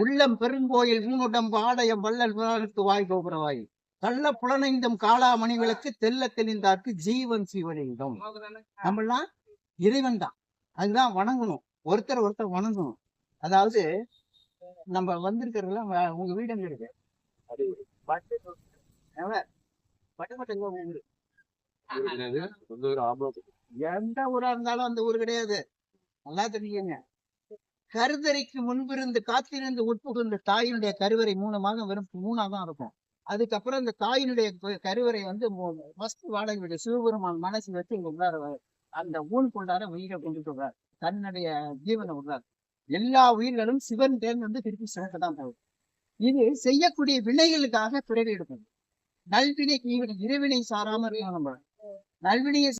உள்ளம் பெருங்கோயில் ஊனுடம் ஆலயம் வள்ளல் விழாவுக்கு வாய் கோபுரவாய் கள்ள புலனைந்தும் காளா மணி விளக்கு தெல்ல தெளிந்தார்க்கு ஜீவன் சிவலிங்கம். நம்மளாம் இறைவன் தான், அதுதான் வணங்கணும், ஒருத்தர் ஒருத்தர் வணங்கணும். அதாவது நம்ம வந்திருக்கிறதுல உங்க வீடு எங்க இருக்கு? எந்த ஊரா இருந்தாலும் அந்த ஊர் கிடையாது, நல்லா தெரிஞ்சுக்கங்க. கருதறைக்கு முன்பிருந்து காத்திருந்து உட்புகுந்த தாயினுடைய கருவறை 3 மாதம் வெறும் 3ஆ தான் இருக்கும். அதுக்கப்புறம் இந்த தாயினுடைய கருவறை வந்து ஃபர்ஸ்ட் வாடகை வீடு சிவபெருமான் மனசு வச்சு இங்க உள்ளார அந்த ஊன் கொண்டாட உயிரை கொண்டுட்டு வர்றார், தன்னுடைய ஜீவனை விடுறார். எல்லா உயிர்களும் சிவன் தேர்ந்து வந்து திருப்பி சிறக்க தான் போகுது. இது செய்யக்கூடிய வினைகளுக்காக பிறகு எடுக்கணும். நல்வினை தீவினை இறைவினை சாராம இருக்கணும். நம்ம நல்வினையை